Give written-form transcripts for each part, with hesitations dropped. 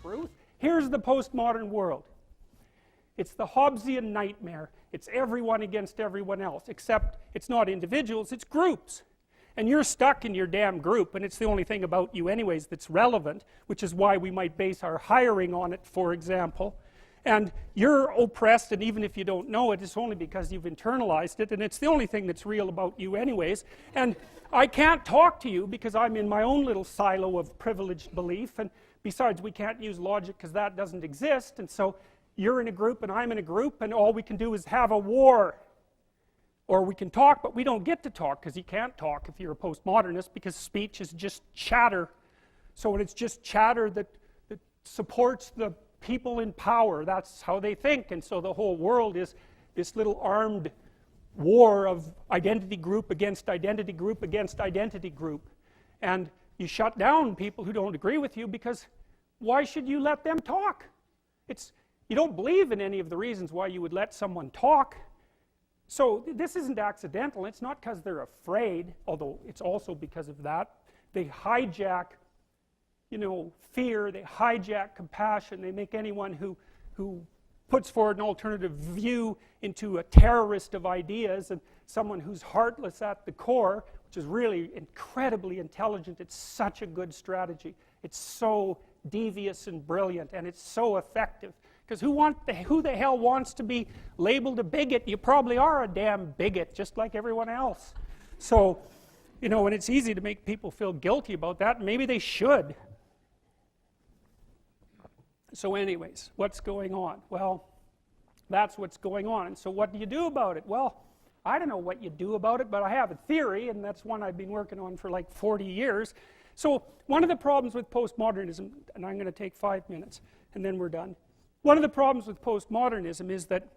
truth. Here's the postmodern world. It's the Hobbesian nightmare. It's everyone against everyone else, except it's not individuals, it's groups. And you're stuck in your damn group, and it's the only thing about you anyways that's relevant, which is why we might base our hiring on it, for example. And you're oppressed, and even if you don't know it, it's only because you've internalized it, and it's the only thing that's real about you anyways. And I can't talk to you because I'm in my own little silo of privileged belief, and besides, we can't use logic because that doesn't exist, and so you're in a group and I'm in a group, and all we can do is have a war. Or we can talk, but we don't get to talk because you can't talk if you're a postmodernist, because speech is just chatter. So when it's just chatter that supports the people in power, that's how they think. And so the whole world is this little armed war of identity group against identity group against identity group. And you shut down people who don't agree with you, because why should you let them talk? You don't believe in any of the reasons why you would let someone talk. So this isn't accidental. It's not because they're afraid, although it's also because of that. They hijack, fear. They hijack compassion. They make anyone who puts forward an alternative view into a terrorist of ideas, and someone who's heartless at the core, which is really incredibly intelligent. It's such a good strategy. It's so devious and brilliant, and it's so effective. Because who the hell wants to be labeled a bigot? You probably are a damn bigot, just like everyone else. So, and it's easy to make people feel guilty about that, and maybe they should. So anyways, what's going on? Well, that's what's going on. And so what do you do about it? Well, I don't know what you do about it, but I have a theory, and that's one I've been working on for like 40 years. So one of the problems with postmodernism, and I'm going to take 5 minutes, and then we're done. One of the problems with postmodernism is that,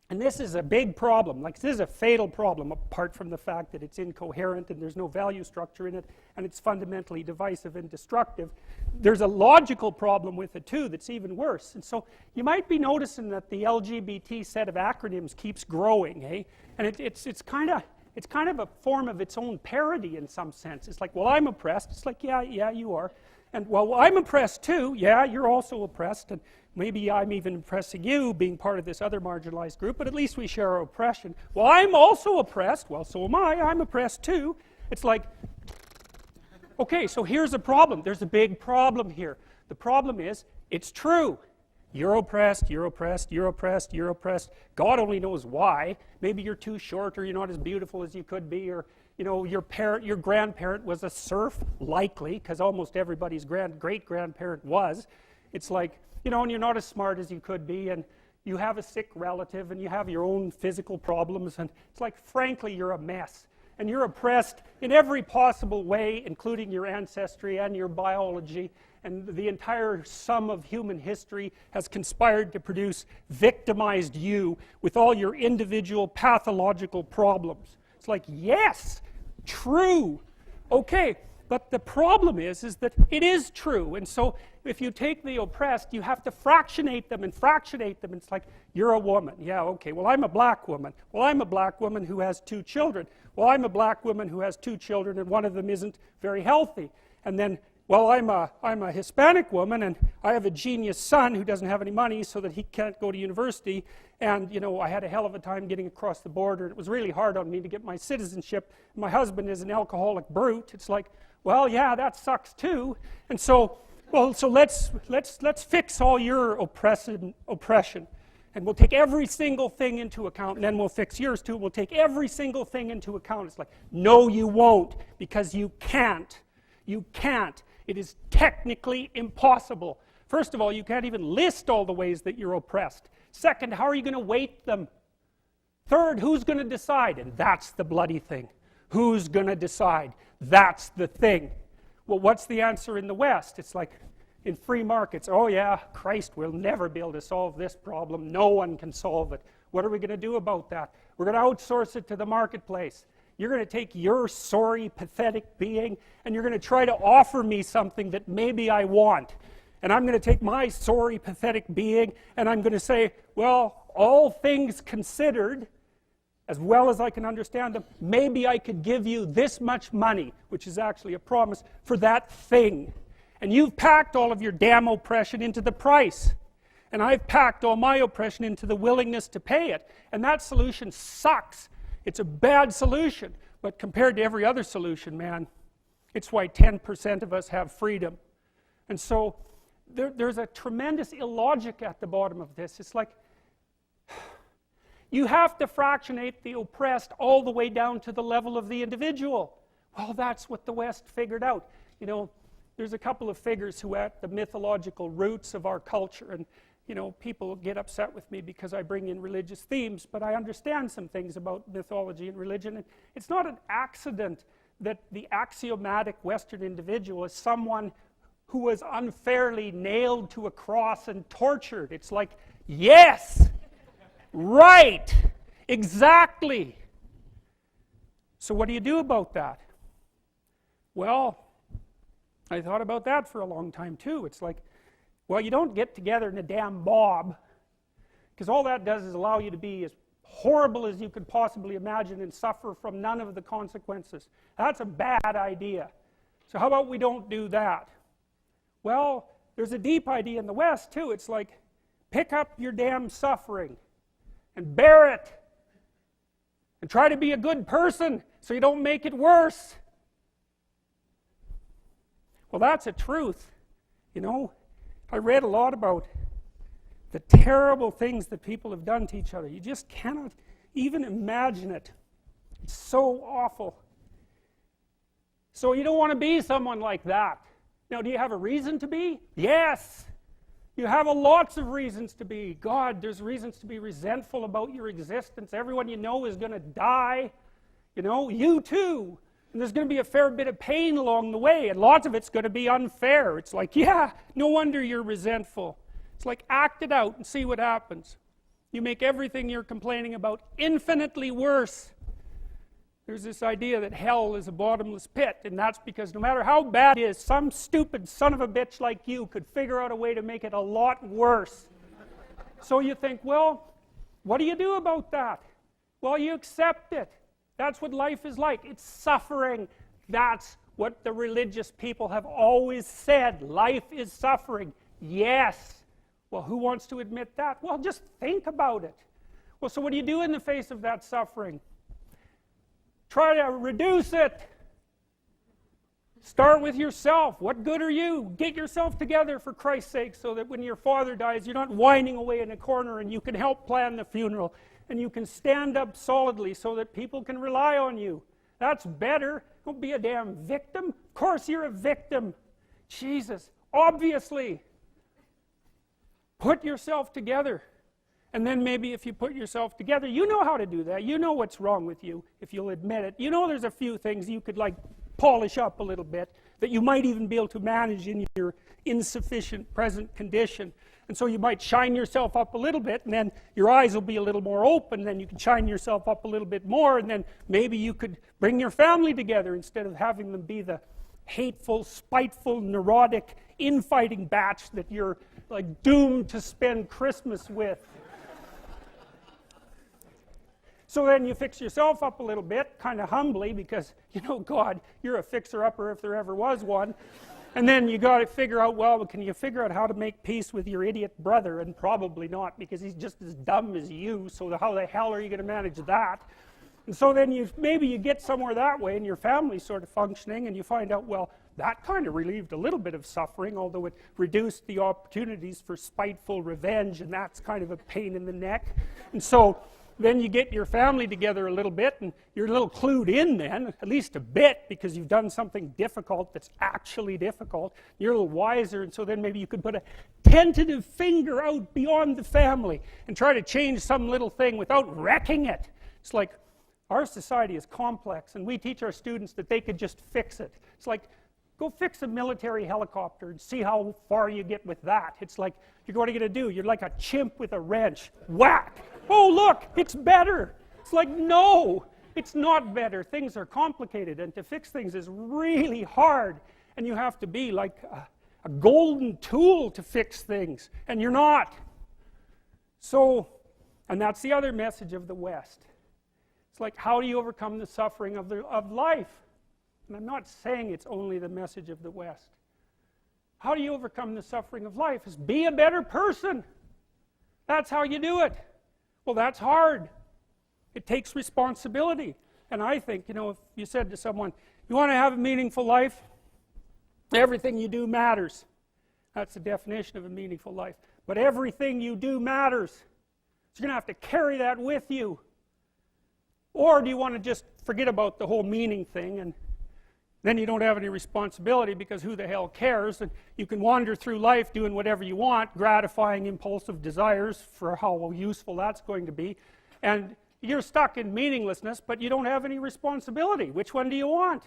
and this is a big problem, like this is a fatal problem, apart from the fact that it's incoherent and there's no value structure in it, and it's fundamentally divisive and destructive. There's a logical problem with it too that's even worse. And so you might be noticing that the LGBT set of acronyms keeps growing, eh? And it's kind of a form of its own parody in some sense. It's like, well, I'm oppressed. It's like, yeah, you are. And, well, I'm oppressed too. Yeah, you're also oppressed. And maybe I'm even oppressing you, being part of this other marginalized group, but at least we share our oppression. Well, I'm also oppressed. Well, so am I. I'm oppressed too. It's like, okay, so here's a problem. There's a big problem here. The problem is, it's true. You're oppressed, you're oppressed, you're oppressed, you're oppressed. God only knows why. Maybe you're too short, or you're not as beautiful as you could be, or your grandparent was a serf, likely, because almost everybody's great-grandparent was. It's like, and you're not as smart as you could be, and you have a sick relative, and you have your own physical problems, and it's like, frankly, you're a mess. And you're oppressed in every possible way, including your ancestry and your biology, and the entire sum of human history has conspired to produce victimized you with all your individual pathological problems. It's like, yes, true. Okay, but the problem is that it is true. And so if you take the oppressed, you have to fractionate them. It's like, you're a woman. Yeah, okay, well, I'm a black woman. Well, I'm a black woman who has 2 children. Well, I'm a black woman who has 2 children, and one of them isn't very healthy. And then, well, I'm a Hispanic woman, and I have a genius son who doesn't have any money so that he can't go to university, and I had a hell of a time getting across the border. It was really hard on me to get my citizenship. My husband is an alcoholic brute. It's like, well, yeah, that sucks too. And so, well, so let's fix all your oppression, and we'll take every single thing into account, and then we'll fix yours too. We'll take every single thing into account. It's like, no, you won't, because you can't. You can't. It is technically impossible. First of all, you can't even list all the ways that you're oppressed. Second, how are you going to weight them? Third, who's going to decide? And that's the bloody thing. Who's going to decide? That's the thing. Well, what's the answer in the West? It's like, in free markets, oh yeah, Christ, we'll never be able to solve this problem. No one can solve it. What are we going to do about that? We're going to outsource it to the marketplace. You're going to take your sorry, pathetic being, and you're going to try to offer me something that maybe I want. And I'm going to take my sorry, pathetic being, and I'm going to say, well, all things considered, as well as I can understand them, maybe I could give you this much money, which is actually a promise, for that thing. And you've packed all of your damn oppression into the price. And I've packed all my oppression into the willingness to pay it. And that solution sucks. It's a bad solution. But compared to every other solution, man, it's why 10% of us have freedom. And so there's a tremendous illogic at the bottom of this. It's like, you have to fractionate the oppressed all the way down to the level of the individual. Well, that's what the West figured out. You know, there's a couple of figures who are at the mythological roots of our culture, and you know, people get upset with me because I bring in religious themes, but I understand some things about mythology and religion. And it's not an accident that the axiomatic Western individual is someone who was unfairly nailed to a cross and tortured. It's like, yes, right, exactly. So what do you do about that? Well, I thought about that for a long time too. It's like, well, you don't get together in a damn mob, because all that does is allow you to be as horrible as you could possibly imagine and suffer from none of the consequences. That's a bad idea. So how about we don't do that? Well, there's a deep idea in the West too. It's like, pick up your damn suffering and bear it and try to be a good person so you don't make it worse. Well, that's a truth, you know. I read a lot about the terrible things that people have done to each other. You just cannot even imagine it. It's so awful. So you don't want to be someone like that. Now, do you have a reason to be? Yes. You have lots of reasons to be. God, there's reasons to be resentful about your existence. Everyone you know is going to die. You know, you too. And there's going to be a fair bit of pain along the way, and lots of it's going to be unfair. It's like, yeah, no wonder you're resentful. It's like, act it out and see what happens. You make everything you're complaining about infinitely worse. There's this idea that hell is a bottomless pit, and that's because no matter how bad it is, some stupid son of a bitch like you could figure out a way to make it a lot worse. So you think, well, what do you do about that? Well, you accept it. That's what life is like. It's suffering. That's what the religious people have always said. Life is suffering. Yes. Well, who wants to admit that? Well, just think about it. Well, so what do you do in the face of that suffering? Try to reduce it. Start with yourself. What good are you? Get yourself together, for Christ's sake, so that when your father dies, you're not whining away in a corner, and you can help plan the funeral. And you can stand up solidly so that people can rely on you. That's better. Don't be a damn victim. Of course you're a victim. Jesus, obviously. Put yourself together. And then maybe if you put yourself together, you know how to do that. You know what's wrong with you, if you'll admit it. You know there's a few things you could like polish up a little bit, that you might even be able to manage in your insufficient present condition. And so you might shine yourself up a little bit, and then your eyes will be a little more open, then you can shine yourself up a little bit more, and then maybe you could bring your family together instead of having them be the hateful, spiteful, neurotic, infighting batch that you're like doomed to spend Christmas with. So then you fix yourself up a little bit, kind of humbly, because, you know, God, you're a fixer-upper if there ever was one. And then you got to figure out, well, can you figure out how to make peace with your idiot brother? And probably not, because he's just as dumb as you, so how the hell are you going to manage that? And so then maybe you get somewhere that way, and your family's sort of functioning, and you find out, well, that kind of relieved a little bit of suffering, although it reduced the opportunities for spiteful revenge, and that's kind of a pain in the neck. And so then you get your family together a little bit, and you're a little clued in then, at least a bit, because you've done something difficult that's actually difficult. You're a little wiser, and so then maybe you could put a tentative finger out beyond the family and try to change some little thing without wrecking it. It's like, our society is complex, and we teach our students that they could just fix it. It's like, go fix a military helicopter and see how far you get with that. It's like, what are you going to do? You're like a chimp with a wrench. Whack! Oh, look, it's better. It's like, no, it's not better. Things are complicated, and to fix things is really hard. And you have to be like a golden tool to fix things, and you're not. So, and that's the other message of the West. It's like, how do you overcome the suffering of life? And I'm not saying it's only the message of the West. How do you overcome the suffering of life? Is be a better person. That's how you do it. Well, that's hard. It takes responsibility. And I think, you know, if you said to someone, you want to have a meaningful life? Everything you do matters. That's the definition of a meaningful life. But everything you do matters. So you're going to have to carry that with you. Or do you want to just forget about the whole meaning thing, and then you don't have any responsibility, because who the hell cares, and you can wander through life doing whatever you want, gratifying impulsive desires for how useful that's going to be, and you're stuck in meaninglessness, but you don't have any responsibility. Which one do you want?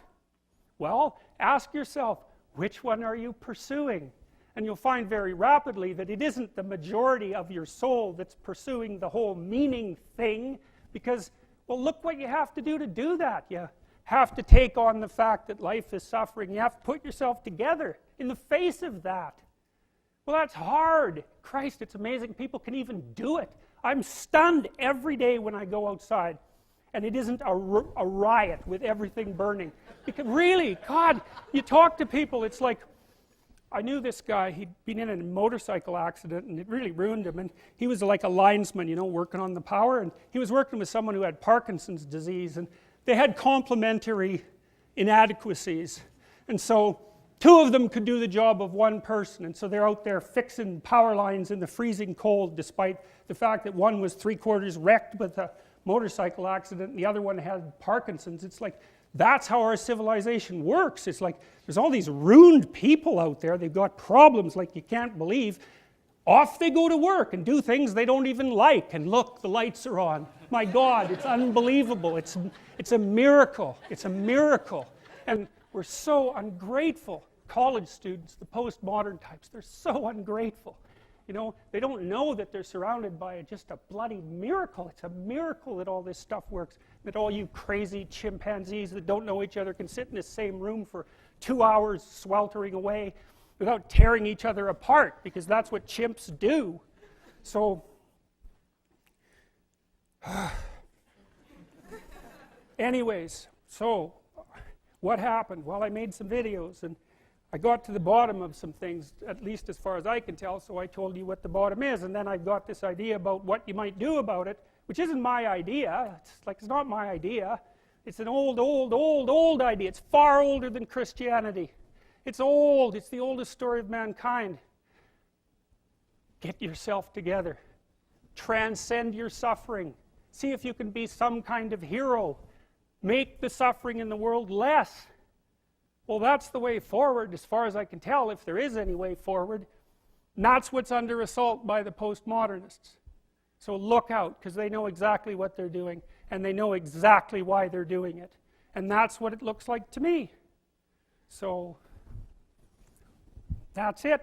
Well, ask yourself, which one are you pursuing? And you'll find very rapidly that it isn't the majority of your soul that's pursuing the whole meaning thing, because, well, look what you have to do that. You have to take on the fact that life is suffering. You have to put yourself together in the face of that. Well, that's hard. Christ, it's amazing people can even do it. I'm stunned every day when I go outside and it isn't a riot with everything burning. Because really, God, you talk to people, it's like, I knew this guy, he'd been in a motorcycle accident and it really ruined him, and he was like a linesman, you know, working on the power, and he was working with someone who had Parkinson's disease, and they had complementary inadequacies, and so two of them could do the job of one person, and so they're out there fixing power lines in the freezing cold, despite the fact that one was 3/4 wrecked with a motorcycle accident and the other one had Parkinson's. It's like, that's how our civilization works. It's like there's all these ruined people out there, they've got problems like you can't believe. Off they go to work and do things they don't even like, and look, the lights are on. My God, it's unbelievable. It's a miracle. It's a miracle. And we're so ungrateful. College students, the postmodern types, they're so ungrateful. You know, they don't know that they're surrounded by just a bloody miracle. It's a miracle that all this stuff works, that all you crazy chimpanzees that don't know each other can sit in the same room for 2 hours sweltering away without tearing each other apart, because that's what chimps do. So, anyways, so what happened? Well, I made some videos and I got to the bottom of some things, at least as far as I can tell, so I told you what the bottom is, and then I got this idea about what you might do about it, which isn't my idea. It's not my idea. It's an old idea. It's far older than Christianity. It's old. It's the oldest story of mankind. Get yourself together. Transcend your suffering. See if you can be some kind of hero. Make the suffering in the world less. Well, that's the way forward, as far as I can tell, if there is any way forward. And that's what's under assault by the postmodernists. So look out, because they know exactly what they're doing, and they know exactly why they're doing it. And that's what it looks like to me. So, that's it.